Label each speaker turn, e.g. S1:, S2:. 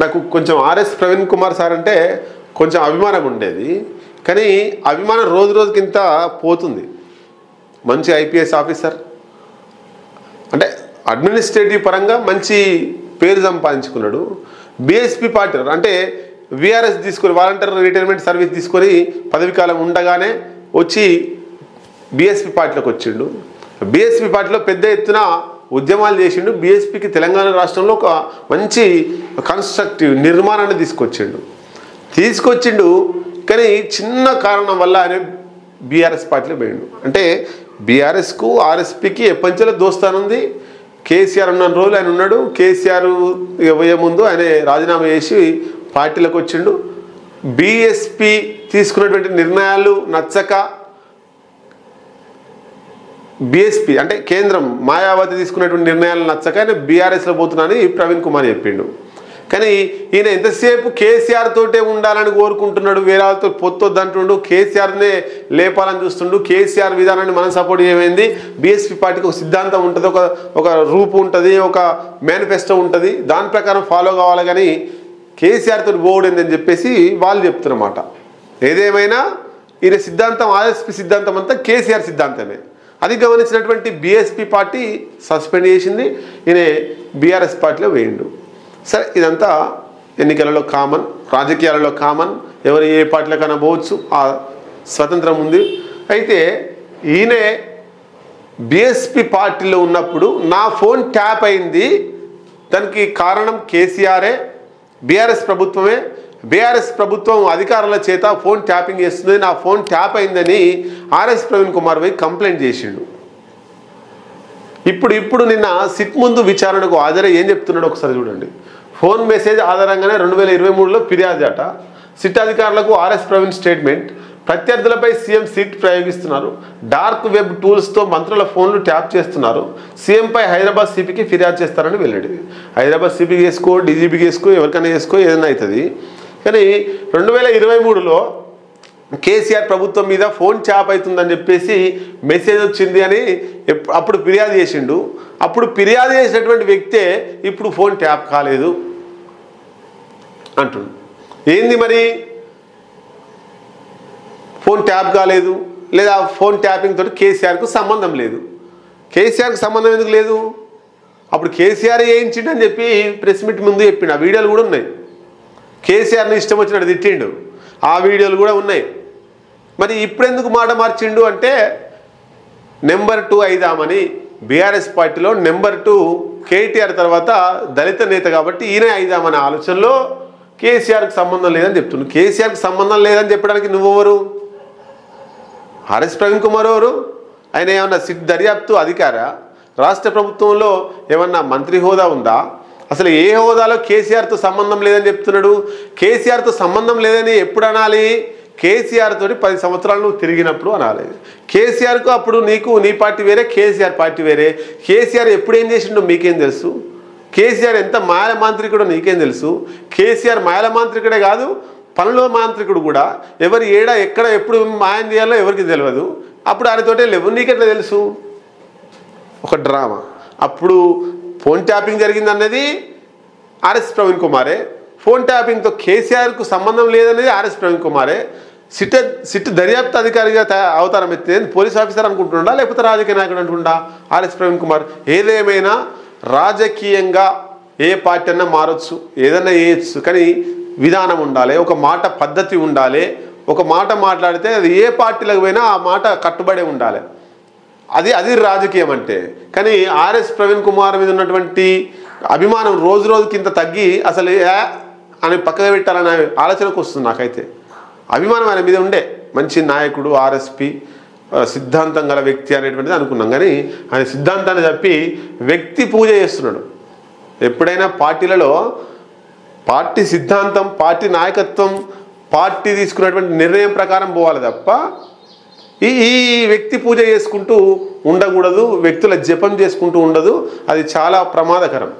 S1: నాకు కొంచెం RS Praveen Kumar sir అంటే కొంచెం అభిమానం ఉండేది, కానీ అభిమానం రోజు రోజుకింత పోతుంది. మంచి ఐపీఎస్ ఆఫీసర్, అంటే అడ్మినిస్ట్రేటివ్ పరంగా మంచి పేరు సంపాదించుకున్నాడు. బీఎస్పీ పార్టీ అంటే విఆర్ఎస్ తీసుకొని వాలంటీర్ రిటైర్మెంట్ సర్వీస్ తీసుకొని పదవి కాలం ఉండగానే వచ్చి బీఎస్పీ పార్టీలోకి వచ్చిండు. బీఎస్పీ పార్టీలో పెద్ద ఎత్తున ఉద్యమాలు చేసిండు. బీఎస్పీకి తెలంగాణ రాష్ట్రంలో ఒక మంచి కన్స్ట్రక్టివ్ నిర్మాణాన్ని తీసుకొచ్చిండు. కానీ చిన్న కారణం వల్ల ఆయన బీఆర్ఎస్ పార్టీలో పోయిండు. అంటే బీఆర్ఎస్కు ఆర్ఎస్పీకి ఎప్పంచెలో దోస్తానుంది. కేసీఆర్ ఉన్న రోజులు ఆయన ఉన్నాడు. కేసీఆర్ పోయే ముందు ఆయన రాజీనామా చేసి పార్టీలోకి వచ్చిండు. బీఎస్పీ తీసుకున్నటువంటి నిర్ణయాలు నచ్చక బీఎస్పీ అంటే కేంద్రం మాయావతి తీసుకున్నటువంటి నిర్ణయాలు నచ్చక ఆయన బీఆర్ఎస్లో పోతున్నానని ప్రవీణ్ కుమార్ చెప్పిండు. కానీ ఈయన ఎంతసేపు కేసీఆర్ తోటే ఉండాలని కోరుకుంటున్నాడు, వేరే వాళ్ళతో పొత్తొద్దంటుండు, కేసీఆర్నే లేపాలని చూస్తుండు. కేసీఆర్ విధానాన్ని మనం సపోర్ట్ చేయమైంది. బీఎస్పీ పార్టీకి ఒక సిద్ధాంతం ఉంటుంది, ఒక రూపు ఉంటుంది, ఒక మేనిఫెస్టో ఉంటుంది, దాని ప్రకారం ఫాలో కావాలి. కానీ కేసీఆర్ తోటి పోవడిందని చెప్పేసి వాళ్ళు చెప్తున్నమాట. ఏదేమైనా ఈయన సిద్ధాంతం ఆర్ఎస్పీ సిద్ధాంతం అంతా కేసీఆర్ సిద్ధాంతమే. అది గమనించినటువంటి బీఎస్పీ పార్టీ సస్పెండ్ చేసింది. ఈయన బీఆర్ఎస్ పార్టీలో వేయండు. సరే, ఇదంతా ఎన్నికలలో కామన్, రాజకీయాలలో కామన్. ఎవరు ఏ పార్టీలకైనా పోవచ్చు, ఆ స్వతంత్రం ఉంది. అయితే ఈయనే బీఎస్పీ పార్టీలో ఉన్నప్పుడు నా ఫోన్ ట్యాప్ అయింది, దానికి కారణం కేసీఆరే, బీఆర్ఎస్ ప్రభుత్వమే. బీఆర్ఎస్ ప్రభుత్వం అధికారుల చేత ఫోన్ ట్యాపింగ్ చేస్తుంది, నా ఫోన్ ట్యాప్ అయిందని ఆర్ఎస్ ప్రవీణ్ కుమార్ పోయి కంప్లైంట్ చేసిండు. ఇప్పుడు నిన్న సిట్ ముందు విచారణకు హాజరై ఏం చెప్తున్నాడు ఒకసారి చూడండి. ఫోన్ మెసేజ్ ఆధారంగానే 2023లో ఫిర్యాదు అట. సిట్ అధికారులకు ఆర్ఎస్ ప్రవీణ్ స్టేట్మెంట్. ప్రత్యర్థులపై సీఎం సిట్ ప్రయోగిస్తున్నారు. డార్క్ వెబ్ టూల్స్తో మంత్రుల ఫోన్లు ట్యాప్ చేస్తున్నారు. సీఎంపై హైదరాబాద్ సిపికి ఫిర్యాదు చేస్తారని వెళ్ళాడు. హైదరాబాద్ సిపికి వేసుకో, డీజీపీకి వేసుకో, ఎవరికైనా వేసుకో, ఏదైనా అవుతుంది. కానీ 2023లో కేసీఆర్ ప్రభుత్వం మీద ఫోన్ ట్యాప్ అవుతుందని చెప్పేసి మెసేజ్ వచ్చింది అని అప్పుడు ఫిర్యాదు చేసిండు. అప్పుడు ఫిర్యాదు చేసినటువంటి వ్యక్తే ఇప్పుడు ఫోన్ ట్యాప్ కాలేదు అంటుండు. ఏంది మరి, ఫోన్ ట్యాప్ కాలేదు లేదా ఫోన్ ట్యాపింగ్ తోటి కేసీఆర్కు సంబంధం లేదు. కేసీఆర్కు సంబంధం ఎందుకు లేదు? అప్పుడు కేసీఆర్ వేయించిండు అని చెప్పి ప్రెస్ మీట్ ముందు చెప్పిండు. ఆ వీడియోలు కూడా ఉన్నాయి. కేసీఆర్ని ఇష్టం వచ్చినట్టు తిట్టిండు, ఆ వీడియోలు కూడా ఉన్నాయి. మరి ఇప్పుడెందుకు మాట మార్చిండు అంటే నెంబర్ 2 అయిదామని. బీఆర్ఎస్ పార్టీలో నెంబర్ 2 కేటీఆర్ తర్వాత దళిత నేత కాబట్టి ఈయన అయిదామనే ఆలోచనలో కేసీఆర్కి సంబంధం లేదని చెప్తున్నాడు. కేసీఆర్కి సంబంధం లేదని చెప్పడానికి నువ్వెవరు? ఆర్ఎస్ ప్రవీణ్ కుమార్ ఎవరు? ఆయన ఏమన్నా సిట్ దర్యాప్తు అధికారా? రాష్ట్ర ప్రభుత్వంలో ఏమన్నా మంత్రి హోదా ఉందా? అసలు ఏ హోదాలో కేసీఆర్తో సంబంధం లేదని చెప్తున్నాడు? కేసీఆర్తో సంబంధం లేదని ఎప్పుడు అనాలి? కేసీఆర్ తోటి 10 సంవత్సరాలు నువ్వు తిరిగినప్పుడు అనాలి. కేసీఆర్కు అప్పుడు నీ పార్టీ వేరే, కేసీఆర్ పార్టీ వేరే. కేసీఆర్ ఎప్పుడు ఏం చేసిండో మీకేం తెలుసు? కేసీఆర్ ఎంత మాయల మాంత్రికుడో నీకేం తెలుసు? కేసీఆర్ మాయల మాంత్రికుడే కాదు, పనుల మాంత్రికుడు కూడా. ఎవరు ఏడ ఎక్కడ ఎప్పుడు మాయం చేయాలో ఎవరికి తెలియదు. అప్పుడు ఆయనతోటే లేవు, నీకెట్లా తెలుసు? ఒక డ్రామా. అప్పుడు ఫోన్ ట్యాపింగ్ జరిగిందన్నది ఆర్ఎస్ ప్రవీణ్ కుమారే, ఫోన్ ట్యాపింగ్తో కేసీఆర్కు సంబంధం లేదనేది ఆర్ఎస్ ప్రవీణ్ కుమారే. సిట్ దర్యాప్తు అధికారిగా అవతారం ఎత్తింది పోలీస్ ఆఫీసర్ అనుకుంటుండా లేకపోతే రాజకీయ నాయకుడు అనుకుంటా ఆర్ఎస్ ప్రవీణ్ కుమార్? ఏదేమైనా రాజకీయంగా ఏ పార్టీ అన్నా మారొచ్చు, ఏదన్నా చేయొచ్చు, కానీ విధానం ఉండాలి, ఒక మాట పద్ధతి ఉండాలి. ఒక మాట మాట్లాడితే అది ఏ పార్టీలకు పోయినా ఆ మాట కట్టుబడి ఉండాలి. అది రాజకీయం అంటే. కానీ ఆర్ఎస్ ప్రవీణ్ కుమార్ మీద ఉన్నటువంటి అభిమానం రోజు రోజుకి ఇంత తగ్గి అసలు అని పక్కన పెట్టాలనే ఆలోచనకు వస్తుంది నాకైతే. అభిమానం ఆయన మీద ఉండే, మంచి నాయకుడు, ఆర్ఎస్పీ సిద్ధాంతం గల వ్యక్తి అనేటువంటిది అనుకున్నాం. కానీ ఆయన సిద్ధాంతాన్ని తప్పి వ్యక్తి పూజ చేస్తున్నాడు. ఎప్పుడైనా పార్టీలలో పార్టీ సిద్ధాంతం, పార్టీ నాయకత్వం, పార్టీ తీసుకున్నటువంటి నిర్ణయం ప్రకారం పోవాలి తప్ప ఈ వ్యక్తి పూజ చేసుకుంటూ ఉండకూడదు, వ్యక్తుల జపం చేసుకుంటూ ఉండదు. అది చాలా ప్రమాదకరం.